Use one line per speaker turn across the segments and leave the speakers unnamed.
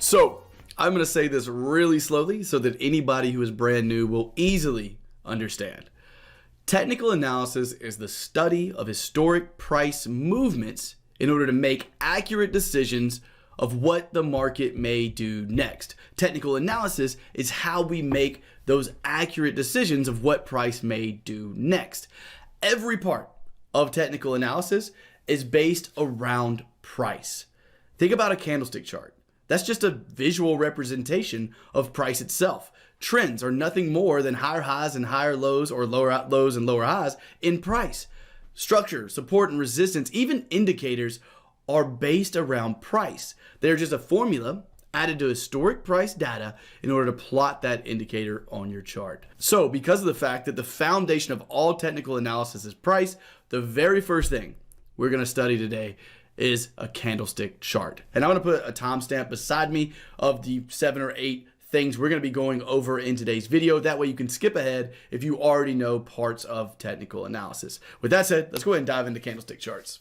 So I'm going to say this really slowly so that anybody who is brand new will easily understand. Technical analysis is the study of historic price movements in order to make accurate decisions of what the market may do next. Technical analysis is how we make those accurate decisions of what price may do next. Every part of technical analysis is based around price. Think about a candlestick chart. That's just a visual representation of price itself. Trends are nothing more than higher highs and higher lows, or lower lows and lower highs in price. Structure, support, and resistance, even indicators, are based around price. They're just a formula added to historic price data in order to plot that indicator on your chart. So because of the fact that the foundation of all technical analysis is price, the very first thing we're going to study today is a candlestick chart. And I'm going to put a timestamp beside me of the 7 or 8 things we're going to be going over in today's video. That way you can skip ahead if you already know parts of technical analysis. With that said, let's go ahead and dive into candlestick charts.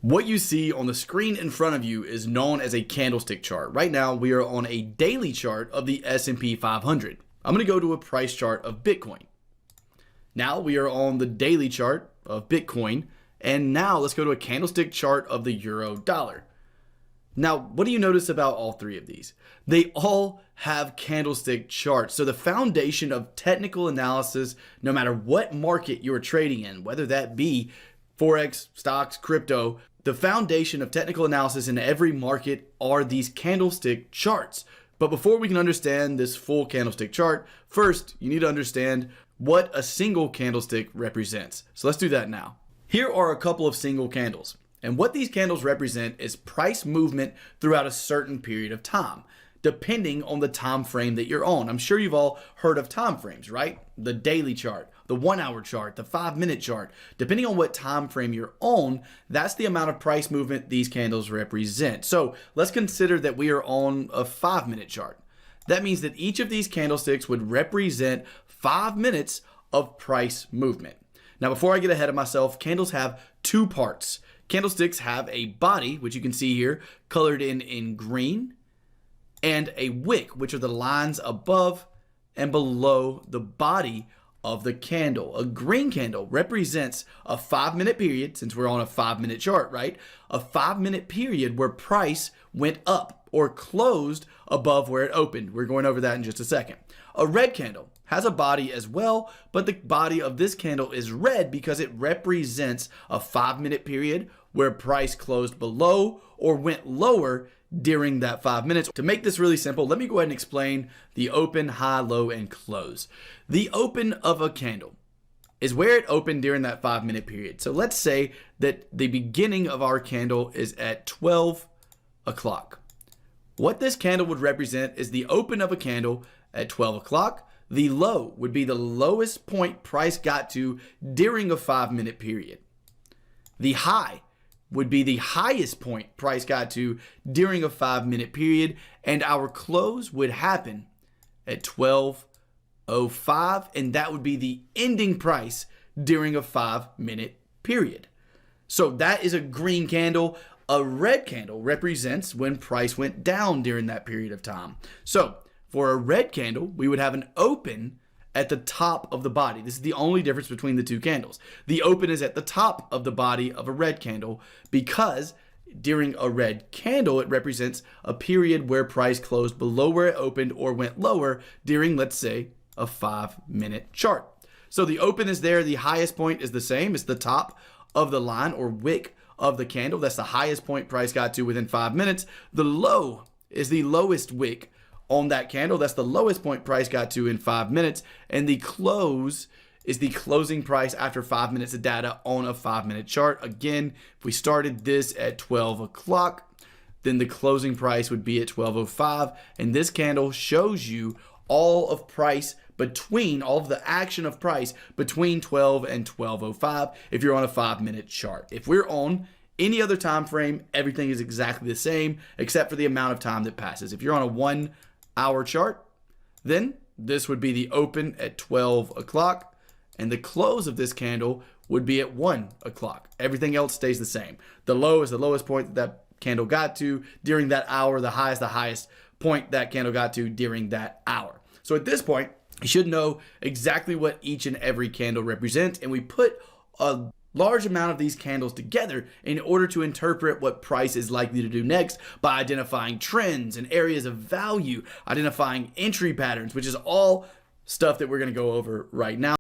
What you see on the screen in front of you is known as a candlestick chart. Right now, we are on a daily chart of the S&P 500. I'm going to go to a price chart of Bitcoin. Now we are on the daily chart of Bitcoin. And now let's go to a candlestick chart of the euro dollar. Now, what do you notice about all three of these? They all have candlestick charts. So the foundation of technical analysis, no matter what market you're trading in, whether that be Forex, stocks, crypto, the foundation of technical analysis in every market are these candlestick charts. But before we can understand this full candlestick chart, first you need to understand what a single candlestick represents. So let's do that now. Here are a couple of single candles. And what these candles represent is price movement throughout a certain period of time, depending on the time frame that you're on. I'm sure you've all heard of time frames, right? The daily chart, the 1 hour chart, the 5-minute chart. Depending on what time frame you're on, that's the amount of price movement these candles represent. So let's consider that we are on a 5-minute chart. That means that each of these candlesticks would represent 5 minutes of price movement. Now, before I get ahead of myself, candles have 2 parts. Candlesticks have a body, which you can see here, colored in green, and a wick, which are the lines above and below the body of the candle. A green candle represents a 5-minute period, since we're on a 5-minute chart, right? A 5-minute period where price went up or closed above where it opened. We're going over that in just a second. A red candle has a body as well, but the body of this candle is red because it represents a 5-minute period where price closed below or went lower during that 5 minutes. To make this really simple, let me go ahead and explain the open, high, low, and close. The open of a candle is where it opened during that 5-minute period. So let's say that the beginning of our candle is at 12 o'clock. What this candle would represent is the open of a candle at 12 o'clock. The low would be the lowest point price got to during a 5-minute period. The high would be the highest point price got to during a 5-minute period, and our close would happen at 12:05, and that would be the ending price during a 5-minute period. So that is a green candle. A red candle represents when price went down during that period of time. So for a red candle, we would have an open at the top of the body. This is the only difference between the 2 candles. The open is at the top of the body of a red candle because during a red candle, it represents a period where price closed below where it opened or went lower during, let's say, a 5-minute chart. So the open is there. The highest point is the same. It's the top of the line or wick of the candle. That's the highest point price got to within 5 minutes. The low is the lowest wick on that candle. That's the lowest point price got to in 5 minutes. And the close is the closing price after 5 minutes of data on a 5-minute chart. Again, if we started this at 12 o'clock, then the closing price would be at 12:05. And this candle shows you all of price between, all of the action of price between 12 and 12:05 if you're on a 5-minute chart. If we're on any other time frame, everything is exactly the same except for the amount of time that passes. If you're on a 1 hour chart, then this would be the open at 12 o'clock and the close of this candle would be at 1 o'clock. Everything else stays the same. The low is the lowest point that candle got to during that hour, the highest point that candle got to during that hour. So at this point, you should know exactly what each and every candle represents, and we put a large amount of these candles together in order to interpret what price is likely to do next by identifying trends and areas of value, identifying entry patterns, which is all stuff that we're going to go over right now.